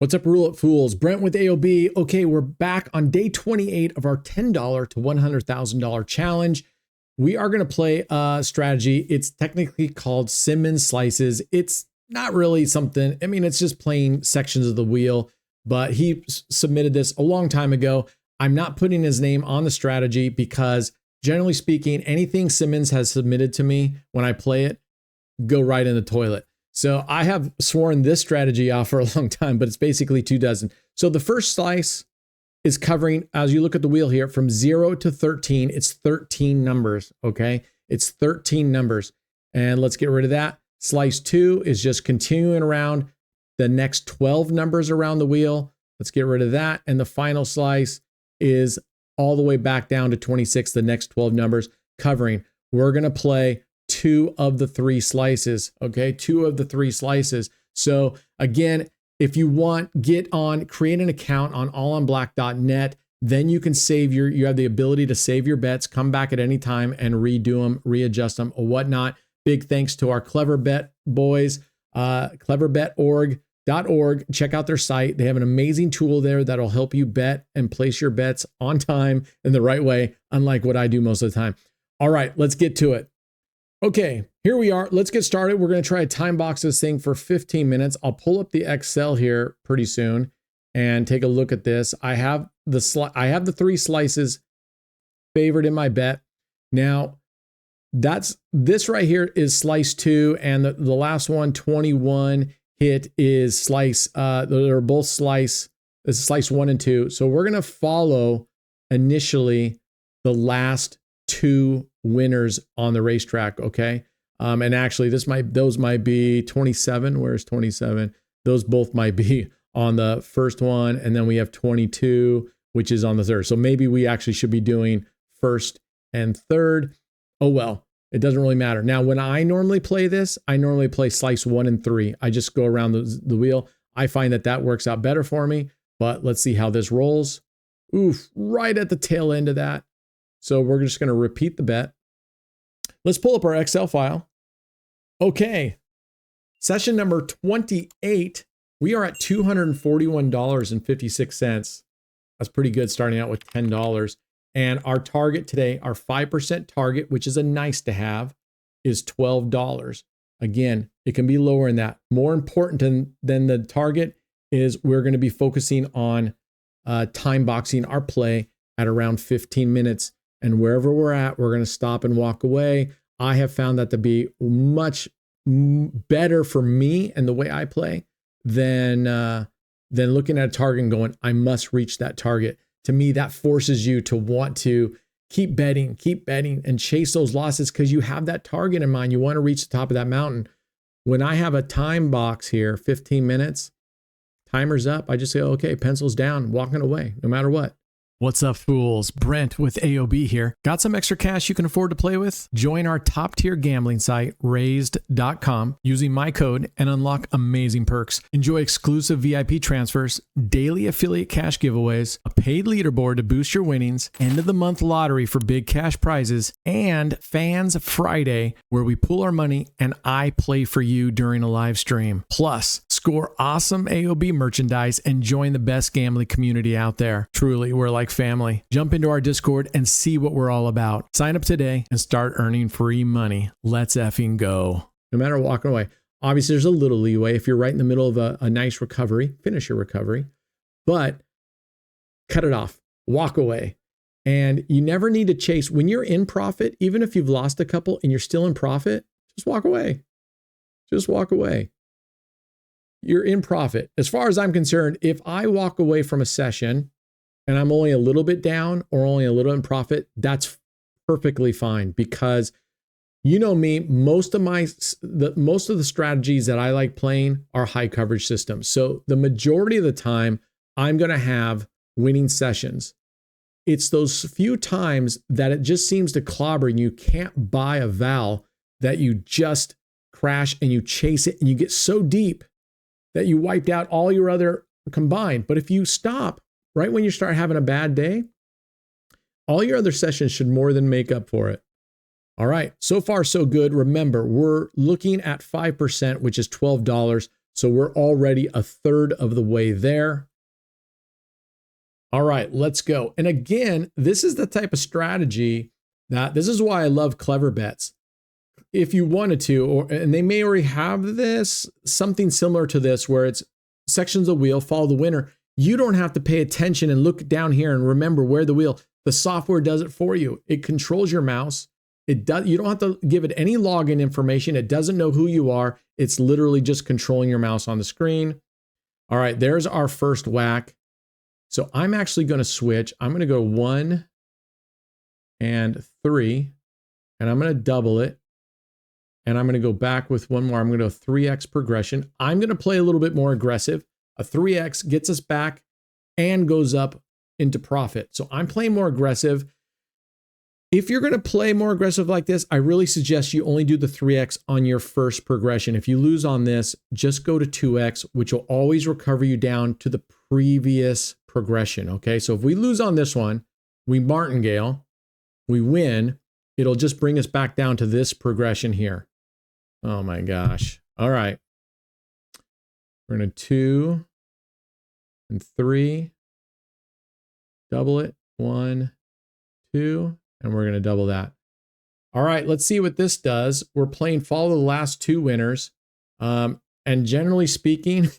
What's up, Roulette Fools? Brent with AOB. Okay, we're back on day 28 of our $10 to $100,000 challenge. We are going to play a strategy. It's technically called Simmons Slices. It's not really something, I mean, it's just playing sections of the wheel, but he submitted this a long time ago. I'm not putting his name on the strategy because generally speaking, anything Simmons has submitted to me when I play it, go right in the toilet. So I have sworn this strategy off for a long time, but it's basically 2 dozen. So the first slice is covering, as you look at the wheel here, from 0 to 13, it's 13 numbers, okay? It's 13 numbers. And let's get rid of that. Slice 2 is just continuing around the next 12 numbers around the wheel. Let's get rid of that. And the final slice is all the way back down to 26, the next 12 numbers covering. We're going to play 2 of the 3 slices, okay? 2 of the 3 slices. So again, if you want, create an account on AllonBlack.net. Then you can you have the ability to save your bets, come back at any time and redo them, readjust them or whatnot. Big thanks to our Clever Bet boys, cleverbet.org. Check out their site. They have an amazing tool there that'll help you bet and place your bets on time in the right way, unlike what I do most of the time. All right, let's get to it. Okay, here we are. Let's get started. We're going to try to time box this thing for 15 minutes. I'll pull up the Excel here pretty soon and take a look at this. I have the 3 slices favored in my bet. Now, this right here is slice 2, and the last one, 21 hit, is slice. They're both slice 1 and 2. So we're going to follow initially the last 2 winners on the racetrack, okay? And actually those might be 27. Where's 27? Those both might be on the first one, and then we have 22, which is on the third. So maybe we actually should be doing first and third. Oh well, it doesn't really matter. Now, when I normally play this, I normally play slice 1 and 3. I just go around the wheel. I find that works out better for me, but let's see how this rolls. Oof, right at the tail end of that. So we're just going to repeat the bet. Let's pull up our Excel file. Okay. Session number 28. We are at $241.56. That's pretty good, starting out with $10. And our target today, our 5% target, which is a nice to have, is $12. Again, it can be lower than that. More important than the target is we're going to be focusing on time boxing our play at around 15 minutes. And wherever we're at, we're going to stop and walk away. I have found that to be much better for me and the way I play than looking at a target and going, I must reach that target. To me, that forces you to want to keep betting and chase those losses because you have that target in mind. You want to reach the top of that mountain. When I have a time box here, 15 minutes, timer's up, I just say, okay, pencils down, walking away, no matter what. What's up, fools? Brent with AOB here. Got some extra cash you can afford to play with? Join our top-tier gambling site, raised.com, using my code and unlock amazing perks. Enjoy exclusive VIP transfers, daily affiliate cash giveaways, a paid leaderboard to boost your winnings, end-of-the-month lottery for big cash prizes, and Fans Friday, where we pool our money and I play for you during a live stream. Plus, score awesome AOB merchandise and join the best gambling community out there. Truly, we're like family. Jump into our Discord and see what we're all about. Sign up today and start earning free money. Let's effing go. No matter walking away. Obviously, there's a little leeway. If you're right in the middle of a nice recovery, finish your recovery, but cut it off. Walk away. And you never need to chase. When you're in profit, even if you've lost a couple and you're still in profit, just walk away. Just walk away. You're in profit. As far as I'm concerned, if I walk away from a session and I'm only a little bit down or only a little in profit, that's perfectly fine because you know me, most of the strategies that I like playing are high coverage systems. So the majority of the time I'm going to have winning sessions. It's those few times that it just seems to clobber and you can't buy a vowel that you just crash and you chase it and you get so deep that you wiped out all your other combined. But if you stop right when you start having a bad day, all your other sessions should more than make up for it. All right, so far so good. Remember, we're looking at 5%, which is $12. So we're already a third of the way there. All right, let's go. And again, this is the type of strategy that this is why I love clever bets. If you wanted to, and they may already have this, something similar to this, where it's sections of the wheel, follow the winner. You don't have to pay attention and look down here and remember where the wheel, the software does it for you. It controls your mouse. You don't have to give it any login information. It doesn't know who you are. It's literally just controlling your mouse on the screen. All right, there's our first whack. So I'm actually going to switch. I'm going to go 1 and 3, and I'm going to double it. And I'm going to go back with one more. I'm going to go 3x progression. I'm going to play a little bit more aggressive. A 3x gets us back and goes up into profit. So I'm playing more aggressive. If you're going to play more aggressive like this, I really suggest you only do the 3x on your first progression. If you lose on this, just go to 2x, which will always recover you down to the previous progression. Okay, so if we lose on this one, we martingale, we win, it'll just bring us back down to this progression here. Oh my gosh. All right. We're going to 2 and 3, double it, 1, 2, and we're going to double that. All right, let's see what this does. We're playing follow the last 2 winners. And generally speaking,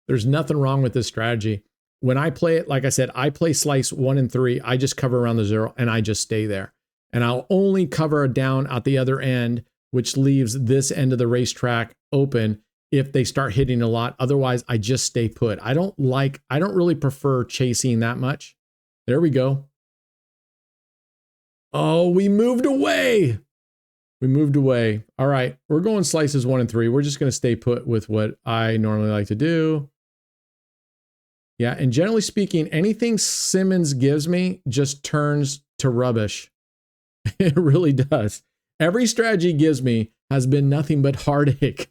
there's nothing wrong with this strategy. When I play it, like I said, I play slice 1 and 3. I just cover around the 0 and I just stay there. And I'll only cover down at the other end, which leaves this end of the racetrack open if they start hitting a lot. Otherwise, I just stay put. I don't really prefer chasing that much. There we go. Oh, we moved away. We moved away. All right, we're going slices 1 and 3. We're just going to stay put with what I normally like to do. Yeah, and generally speaking, anything Simmons gives me just turns to rubbish. It really does. Every strategy he gives me has been nothing but heartache.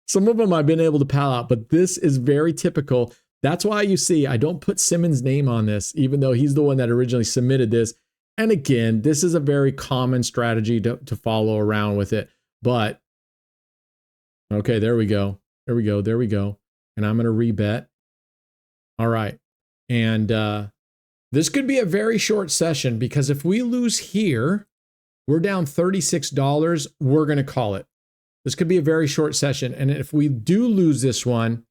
Some of them I've been able to pal out, but this is very typical. That's why you see I don't put Simmons' name on this, even though he's the one that originally submitted this. And again, this is a very common strategy to follow around with it. But, okay, there we go. There we go. There we go. And I'm going to rebet. All right. And this could be a very short session because if we lose here, we're down $36. We're going to call it. This could be a very short session. And if we do lose this one,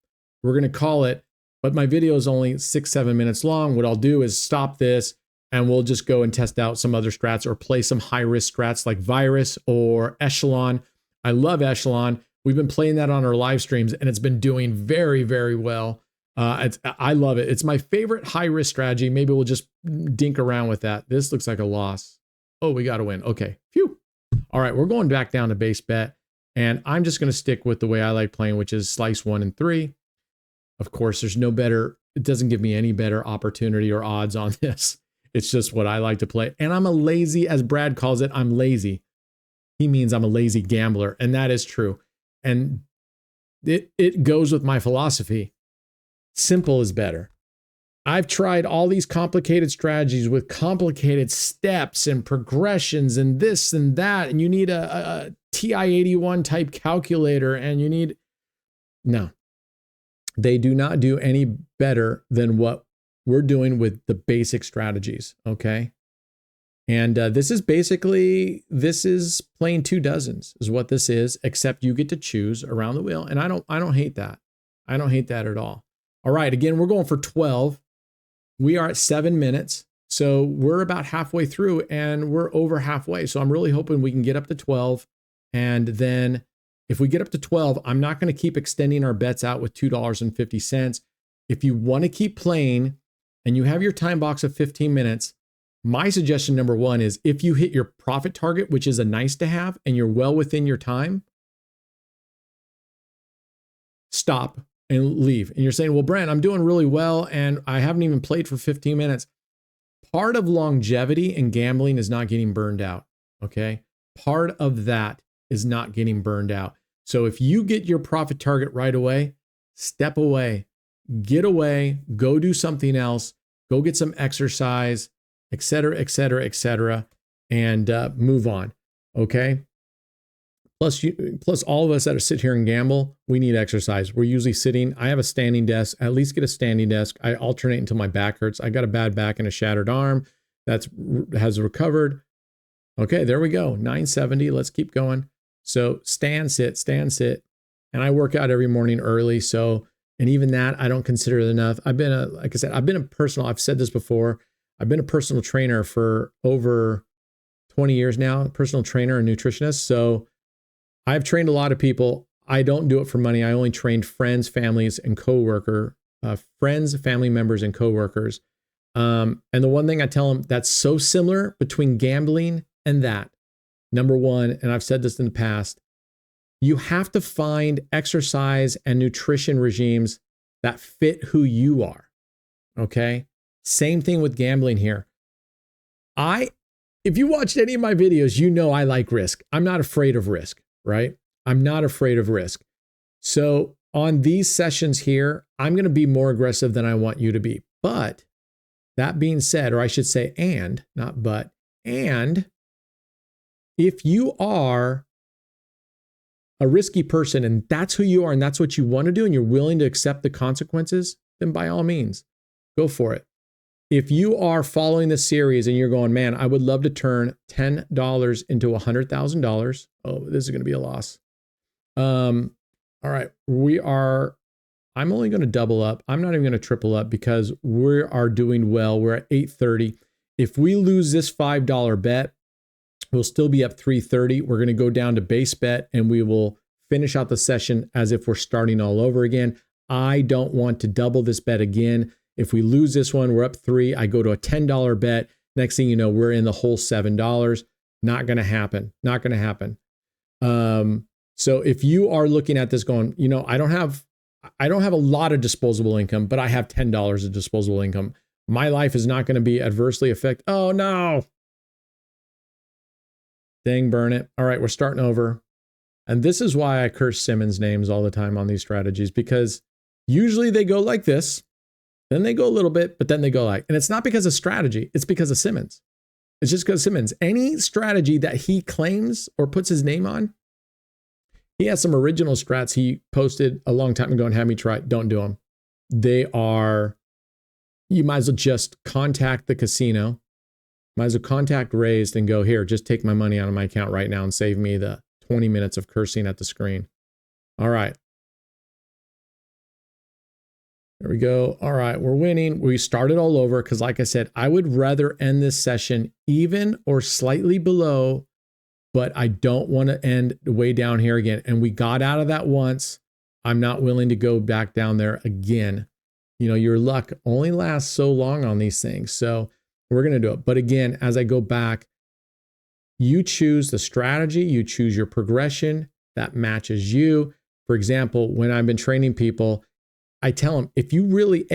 we're going to call it. But my video is only 6-7 minutes long. What I'll do is stop this and we'll just go and test out some other strats or play some high risk strats like Virus or Echelon. I love Echelon. We've been playing that on our live streams and it's been doing very, very well. I love it. It's my favorite high risk strategy. Maybe we'll just dink around with that. This looks like a loss. Oh, we got to win. Okay. Phew. All right. We're going back down to base bet. And I'm just going to stick with the way I like playing, which is slice 1 and 3. Of course, there's no better. It doesn't give me any better opportunity or odds on this. It's just what I like to play. And I'm a lazy, as Brad calls it, I'm lazy. He means I'm a lazy gambler. And that is true. And it goes with my philosophy. Simple is better. I've tried all these complicated strategies with complicated steps and progressions and this and that. And you need a TI-81 type calculator and you need, no, they do not do any better than what we're doing with the basic strategies. Okay. And this is playing 2 dozens is what this is, except you get to choose around the wheel. And I don't hate that. I don't hate that at all. All right. Again, we're going for 12. We are at 7 minutes. So we're about halfway through and we're over halfway. So I'm really hoping we can get up to 12. And then if we get up to 12, I'm not going to keep extending our bets out with $2.50. If you want to keep playing and you have your time box of 15 minutes, my suggestion number 1 is if you hit your profit target, which is a nice to have, and you're well within your time, stop and leave. And you're saying, well, Brent, I'm doing really well and I haven't even played for 15 minutes. Part of longevity in gambling is not getting burned out. Okay. Part of that is not getting burned out. So if you get your profit target right away, step away, get away, go do something else, go get some exercise, et cetera, et cetera, et cetera, and move on. Okay. Plus all of us that are sit here and gamble, we need exercise. We're usually sitting. I have a standing desk. At least get a standing desk. I alternate until my back hurts. I got a bad back and a shattered arm has recovered. Okay, there we go. 970. Let's keep going. So stand, sit, and I work out every morning early. So, and even that I don't consider it enough. Like I said, I've said this before. I've been a personal trainer for over 20 years now. Personal trainer and nutritionist. So I've trained a lot of people. I don't do it for money. I only trained friends, families, and friends, family members, and coworkers. And the one thing I tell them that's so similar between gambling and that, number one, and I've said this in the past, you have to find exercise and nutrition regimes that fit who you are. Okay. Same thing with gambling here. If you watched any of my videos, you know I like risk. I'm not afraid of risk. Right? I'm not afraid of risk. So on these sessions here, I'm going to be more aggressive than I want you to be. But that being said, or I should say, and not but, and if you are a risky person and that's who you are and that's what you want to do and you're willing to accept the consequences, then by all means, go for it. If you are following this series and you're going, man, I would love to turn $10 into $100,000. Oh, this is going to be a loss. All right. I'm only going to double up. I'm not even going to triple up because we are doing well. We're at 830. If we lose this $5 bet, we'll still be up 330. We're going to go down to base bet and we will finish out the session as if we're starting all over again. I don't want to double this bet again. If we lose this one, we're up 3. I go to a $10 bet. Next thing you know, we're in the whole $7. Not going to happen. Not going to happen. So if you are looking at this going, I don't have a lot of disposable income, but I have $10 of disposable income. My life is not going to be adversely affected. Oh no. Dang, burn it. All right, we're starting over. And this is why I curse Simmons names all the time on these strategies, because usually they go like this. Then they go a little bit, but then they go like, and it's not because of strategy. It's because of Simmons. It's just because Simmons, any strategy that he claims or puts his name on, he has some original strats he posted a long time ago and had me try. Don't do them. You might as well just contact the casino. Might as well contact Raised and go, here, just take my money out of my account right now and save me the 20 minutes of cursing at the screen. All right. There we go. All right, we're winning. We started all over because, like I said, I would rather end this session even or slightly below, but I don't want to end way down here again. And we got out of that once. I'm not willing to go back down there again. Your luck only lasts so long on these things. So we're going to do it. But again, as I go back, you choose the strategy, you choose your progression that matches you. For example, when I've been training people, I tell them, if you really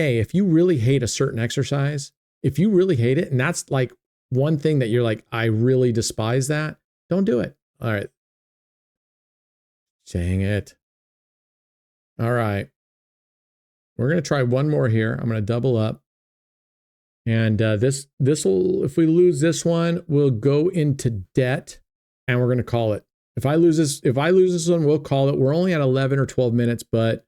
hate a certain exercise, if you really hate it, and that's like one thing that you're like, I really despise that, don't do it. All right. Dang it. All right. We're going to try one more here. I'm going to double up. And this will, if we lose this one, we'll go into debt and we're going to call it. If I lose this one, we'll call it. We're only at 11 or 12 minutes, but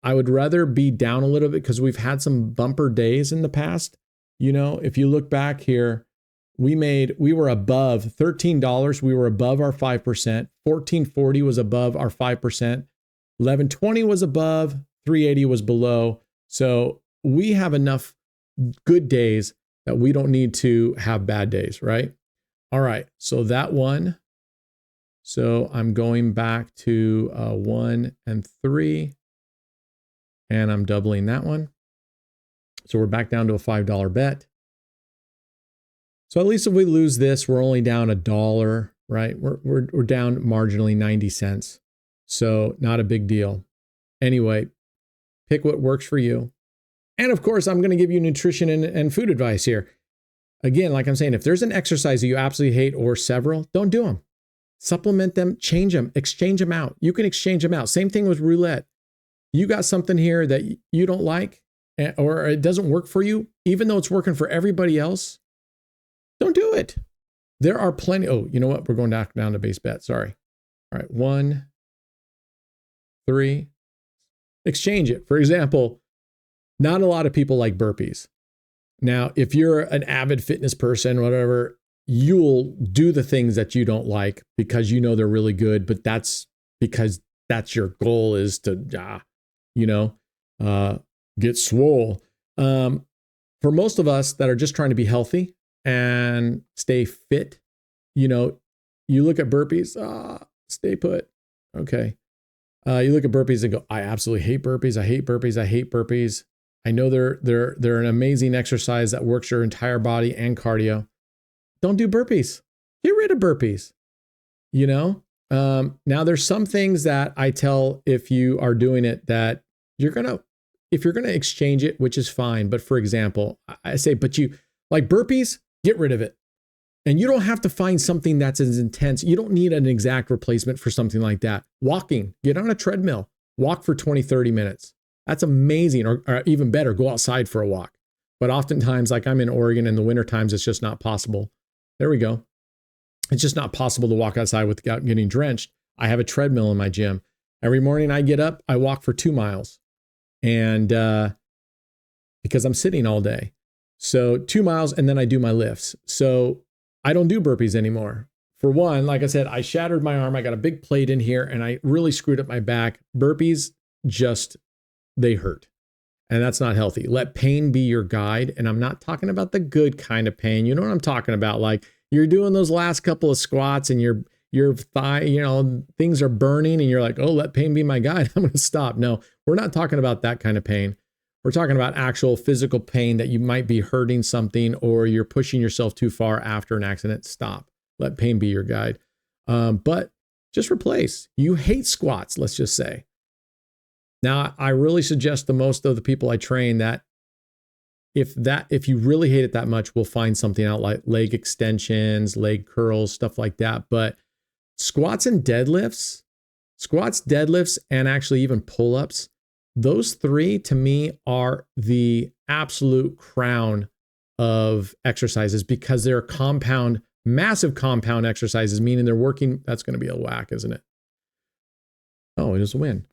I would rather be down a little bit because we've had some bumper days in the past. If you look back here, we were above $13. We were above our 5%. 1440 was above our 5%. 1120 was above. 380 was below. So we have enough good days that we don't need to have bad days, right? All right. So that one. So I'm going back to 1 and 3. And I'm doubling that one. So we're back down to a $5 bet. So at least if we lose this, we're only down $1, right? We're down marginally 90 cents. So not a big deal. Anyway, pick what works for you. And of course, I'm going to give you nutrition and food advice here. Again, like I'm saying, if there's an exercise that you absolutely hate or several, don't do them. Supplement them, change them, exchange them out. You can exchange them out. Same thing with roulette. You got something here that you don't like or it doesn't work for you, even though it's working for everybody else, don't do it. There are plenty. Oh, you know what? We're going back down to base bet. Sorry. All right, 1, 3. Exchange it. For example, not a lot of people like burpees. Now, if you're an avid fitness person, whatever, you'll do the things that you don't like because you know they're really good, but that's because that's your goal, is to, get swole. For most of us that are just trying to be healthy and stay fit, you look at burpees, stay put. Okay. You look at burpees and go, I absolutely hate burpees. I hate burpees. I hate burpees. I know they're an amazing exercise that works your entire body and cardio. Don't do burpees. Get rid of burpees. Now there's some things that I tell, if you are doing it, that if you're gonna exchange it, which is fine. But for example, I say, but you like burpees, get rid of it. And you don't have to find something that's as intense. You don't need an exact replacement for something like that. Walking, get on a treadmill, walk for 20, 30 minutes. That's amazing. Or even better, go outside for a walk. But oftentimes, like I'm in Oregon in the winter times, it's just not possible. There we go. It's just not possible to walk outside without getting drenched. I have a treadmill in my gym. Every morning I get up, I walk for 2 miles. And because I'm sitting all day. So 2 miles, and then I do my lifts. So I don't do burpees anymore. For one, like I said, I shattered my arm. I got a big plate in here and I really screwed up my back. Burpees they hurt. And that's not healthy. Let pain be your guide. And I'm not talking about the good kind of pain. You know what I'm talking about? Like you're doing those last couple of squats and your thigh, things are burning and you're like, oh, let pain be my guide. I'm going to stop. No, we're not talking about that kind of pain. We're talking about actual physical pain that you might be hurting something or you're pushing yourself too far after an accident. Stop. Let pain be your guide. But just replace. You hate squats, let's just say. Now, I really suggest to most of the people I train that if you really hate it that much, we'll find something out like leg extensions, leg curls, stuff like that. But squats, deadlifts, and actually even pull-ups, those three to me are the absolute crown of exercises because they're massive compound exercises, meaning they're working. That's going to be a whack, isn't it? Oh, it is a win.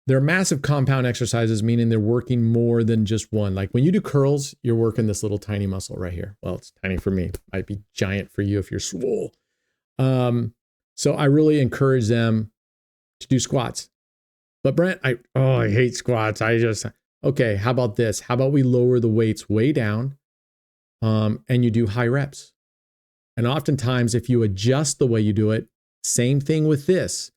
They're massive compound exercises, meaning they're working more than just one. Like when you do curls, you're working this little tiny muscle right here. Well, it's tiny for me. Might be giant for you if you're swole. So I really encourage them to do squats. But Brent, I hate squats. Okay, how about this? How about we lower the weights way down and you do high reps? And oftentimes, if you adjust the way you do it, same thing with this.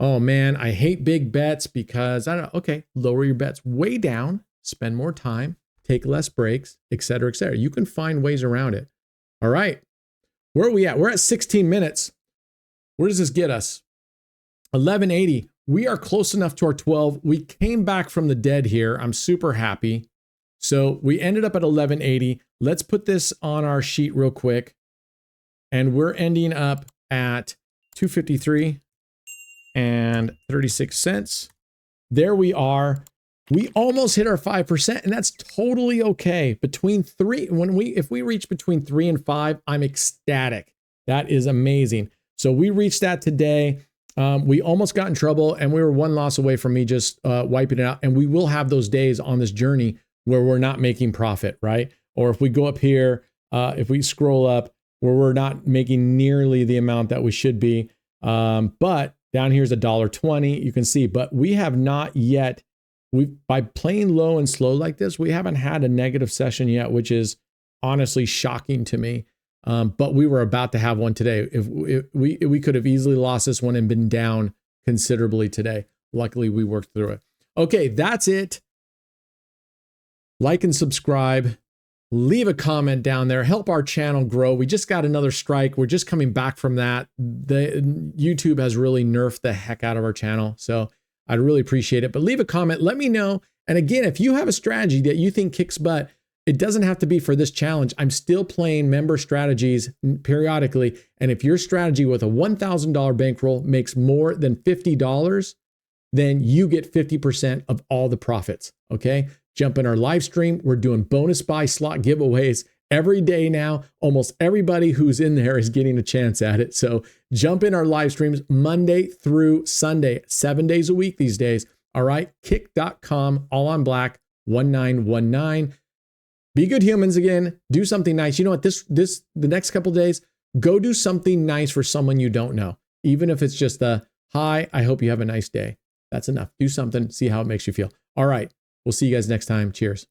Oh man, I hate big bets because I don't know. Okay, lower your bets way down, spend more time, take less breaks, et cetera, et cetera. You can find ways around it. All right, where are we at? We're at 16 minutes. Where does this get us? 1180. We are close enough to our 12. We came back from the dead here. I'm super happy. So we ended up at 1180. Let's put this on our sheet real quick. And we're ending up at 253 and 36 cents. There we are. We almost hit our 5%, and that's totally okay. If we reach between 3 and 5, I'm ecstatic. That is amazing. So we reached that today. We almost got in trouble, and we were one loss away from me just wiping it out. And we will have those days on this journey where we're not making profit, right? Or if we go up here, if we scroll up, where we're not making nearly the amount that we should be. But down here's $1.20, you can see, but we have not yet, by playing low and slow like this, we haven't had a negative session yet, which is honestly shocking to me. But we were about to have one today. If we could have easily lost this one and been down considerably today. Luckily, we worked through it. Okay, that's it. Like and subscribe. Leave a comment down there. Help our channel grow. We just got another strike. We're just coming back from that. YouTube has really nerfed the heck out of our channel. So I'd really appreciate it. But leave a comment. Let me know. And again, if you have a strategy that you think kicks butt, it doesn't have to be for this challenge. I'm still playing member strategies periodically. And if your strategy with a $1,000 bankroll makes more than $50, then you get 50% of all the profits. Okay? Jump in our live stream. We're doing bonus buy slot giveaways every day now. Almost everybody who's in there is getting a chance at it. So jump in our live streams Monday through Sunday, 7 days a week these days. All right, kick.com, AllonBlack 1919. Be good humans again. Do something nice. You know what? The next couple days, go do something nice for someone you don't know. Even if it's just a hi, I hope you have a nice day. That's enough. Do something, see how it makes you feel. All right. We'll see you guys next time. Cheers.